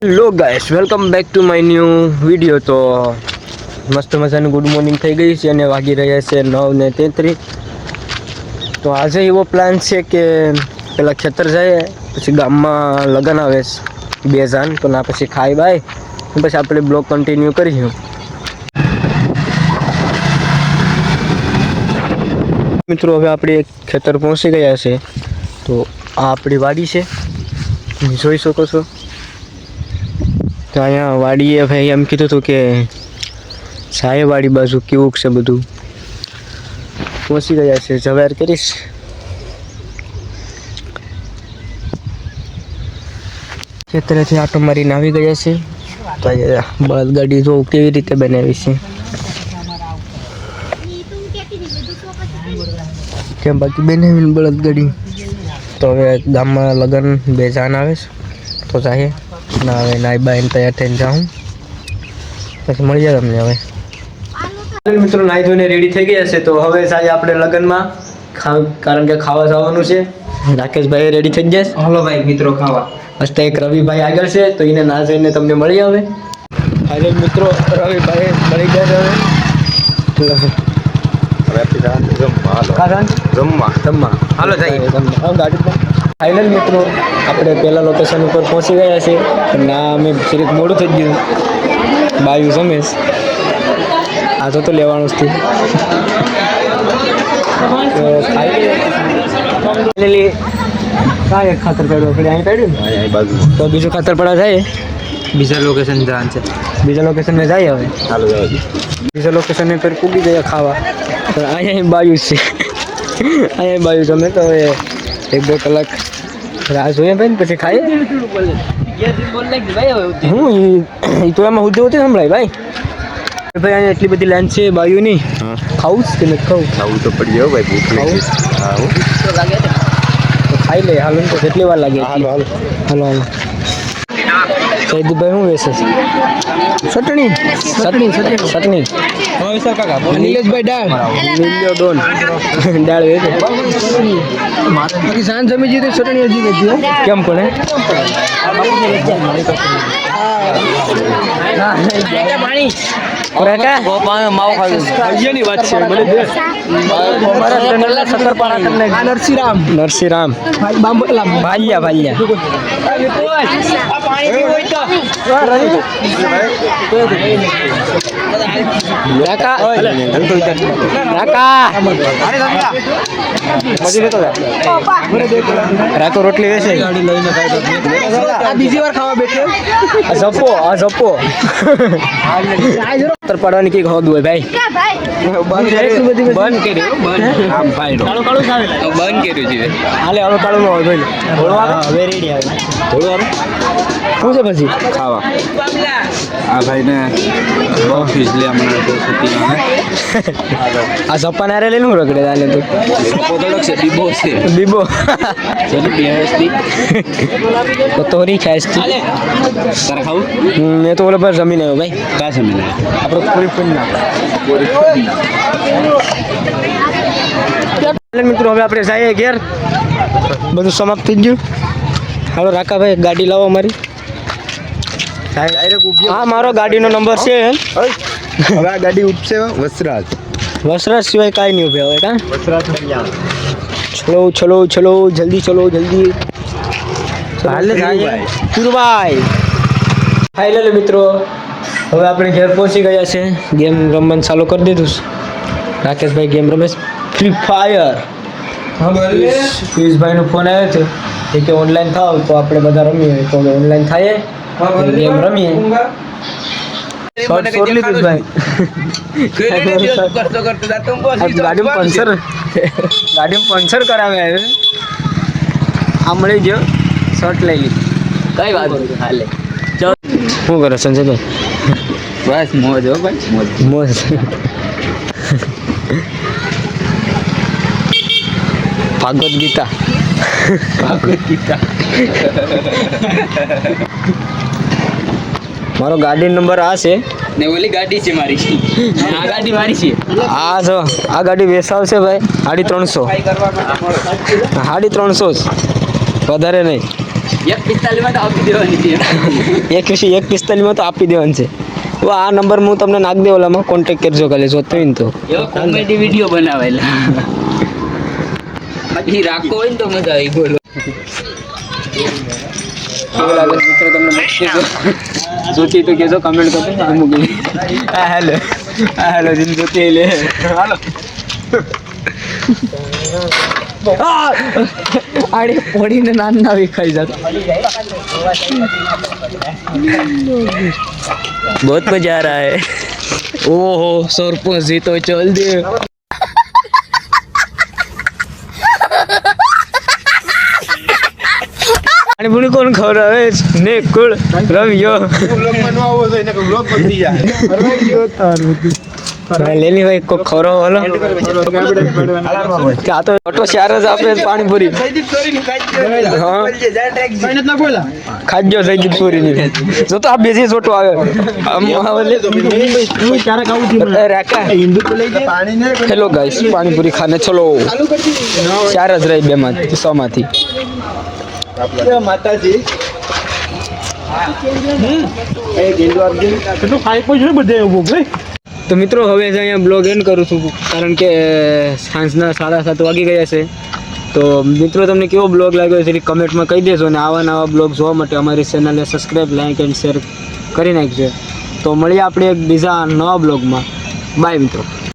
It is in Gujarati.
Hello guys, welcome back to my new video. તો મસ્ત મજાનું ગુડ મોર્નિંગ થઈ ગઈ છે અને વાગી રહ્યા છે 9:33. તો આજે એવો પ્લાન છે કે પેલા ખેતર જાય, પછી ગામમાં લગ્ન આવે બે જાન, તો ના પછી ખાઈ બાય પછી આપણે બ્લોગ કન્ટિન્યુ કરીશું. મિત્રો, હવે આપણે ખેતર પહોંચી ગયા છે. તો આ આપણી વાડી છે, તમે જોઈ શકો છો. તો અહીંયા વાડીએ ભાઈ એમ કીધું હતું કે સાહે વાડી બાજુ કેવું છે બધું. પહોંચી ગયા છે, જવાર કરીશ. ખેતરેથી આટો મારીને આવી ગયા છે. તો બળદગાડી જો કેવી રીતે બનાવી છે, કેમ બાકી બનાવીને બળદગાડી. તો હવે ગામમાં લગ્ન બે જાન આવે છે, તો જાય ના હવે નાઈ બાઈને તૈયાર થઈને જાઉં, પછી મળી જાય તમને. હવે મિત્રો નાઈ ધોઈને રેડી થઈ ગયા છે. તો હવે જાય આપણે લગ્નમાં, કારણ કે ખાવા જવાનું છે. રાકેશભાઈ રેડી થઈ ગયા છે. હાલો ભાઈ મિત્રો ખાવા. મસ્ત એક રવિભાઈ આગળ છે, તો એને ના જઈને તમને મળી આવે. હાલો મિત્રો, રવિભાઈ મળી ગયા છે. હાલો જાય ફાઇનલ મિત્રો, આપણે પહેલા લોકેશન ઉપર પહોંચી ગયા છે. ના અમે સિરીક મોડું થઈ ગયું. બાયું જમેશ આ તો લેવાનું જ થયું. એક ખાતર પડ્યું આપણે અહીં પડ્યું ને, તો બીજું ખાતર પડવા જાય. બીજા લોકેશન જવાનું છે. બીજા લોકેશને જાય. હવે હાલો જાય. બીજા લોકેશને પર પૂગી ગયા ખાવા. તો અહીંયા બાયું છે, અહીંયા બાયું જમે. તો હવે 1-2 કલાક રાહ જોઈએ ભાઈ, પછી ખાઈએ. હું એ તો એમાં હુદ્દે હોતી સંભળાય ભાઈ. ભાઈ અહીંયા એટલી બધી લાઈન છે બાયુની. ખાવું જ કે નથી ખાવું? ખાવું તો પડી જાવ ભાઈ, ભૂખ લાગી. તો ખાઈ લે. હાલો તો કેટલી વાર લાગે? હાલો હાલો હાલો હાલો. સૈદભાઈ શું વેચે છે? ચટણી ચટણી ચટણી ચટણી. નિલેશભાઈ દાળ નિલ્યો ડોન દાળ વેચે. બાકી સાંજ જમી જઈએ ચટણી હજી વેચી. કેમ પણ નરસિંહરામ ભાલ્યા રાતો રોટલી વેચે. બીજી વાર ખાવા બેઠે જપો પાડવાની કઈક હોદ હોય ભાઈ. બંધ કર્યું છે. હાલે હવે કાળું ન હોય ભાઈ. હવે રેડી આવે. શું છે પછી ખાવા? આ ભાઈને આ સપ્પા નારે લઈને હું રગડે હાલે તો બીબો તો નહીં ખાઈશ. તારે ખાવું? મેં તો ઓલે પર જમીન આવ્યો ભાઈ. ક્યાં જમીન આપણે પૂરી ફૂલ ના મિત્રો. હવે આપણે જઈએ ઘેર, બધું સમાપ્ત થઈ ગયું. હાલો રાકાભાઈ ગાડી લાવો અમારી. હા મારો ગાડીનો નંબર છે. હવે આ ગાડી ઉપસે વસરાજ સિવાય કાંઈ નહીં ઉભે હવે. કા વસરાજ ચલો જલ્દી ચલો જલ્દી. પુરભાઈ ફાઇનલ મિત્રો, હવે આપણે ઘેર પહોંચી ગયા છે. ગેમ રમવાનું ચાલુ કરી દીધું. રાકેશભાઈ ગેમ રમે ફ્રી ફાયર. પિયુષભાઈનો ફોન આવ્યો હતો કે ઓનલાઈન થાવ તો આપણે બધા રમીએ. તો ઓનલાઈન થાય ગેમ રમીએ. ગાડીમાં પંચર કરાવે આ મળી ગયો. શર્ટ લઈ લીધી. કઈ વાત હાલે. શું કરો સંજયભાઈ? બસ મોજ હો ભાઈ, મોજ. ભાગવત ગીતા મારો ગાડી નંબર આ છે ને ઓલી ગાડી છે મારી. આ ગાડી મારી છે. આ ગાડી વેચાવશે ભાઈ 350. 350 વધારે નહીં. 1:45 માં તો આપી દેવાની છે 1:45 તો આપી દેવાનું છે. તો આ નંબર હું તમને નાખી દે ઓલામાં કોન્ટેક્ટ કરજો કાલે જોતો હોય ને તો. એવો કોમેડી વિડીયો બનાવેલા બાકી રાખો હોય ને તો મજા આવી બોલો. કેવું લાગે મિત્રો તમને કહેજો. જોતી તો કહેજો કમેન્ટ કરજો. મૂકી હેલો જીન જોતી લે હાલો. આડે પડીને નાના વિખાઈ જતો. बहुत मजा आ रहा है. ओहो सरपंच जी तो चल दे. आणि पुणे कोण खवरावे ने कुळ रवियो लेनी भाई को खरो वाला क्या तो ऑटो शहर જ આપે પાણીપુરી હા ખાજો સૈદીપુરી ની જો તો આ બેસી છોટો આવે આમ આવે રાકા હેલો ગાઈસ પાણીપુરી ખાને ચલો ચાર જ રહી બે માં 100 માંથી માતાજી કેટલું ખાઈ કોઈ જોઈ બધે ઉભો ભાઈ. તો મિત્રો હવે જ અહીંયા બ્લોગ એન્ડ કરું છું કારણ કે સાંજના 7:30 વાગી ગયા છે. તો મિત્રો તમને કેવો બ્લોગ લાગ્યો છે કમેન્ટમાં કહી દેજો અને આવા નવા બ્લોગ જોવા માટે અમારી ચેનલને સબસ્ક્રાઈબ લાઈક એન્ડ શેર કરી નાખજો. તો મળીએ આપણે એક બીજા નવા બ્લોગમાં. બાય મિત્રો.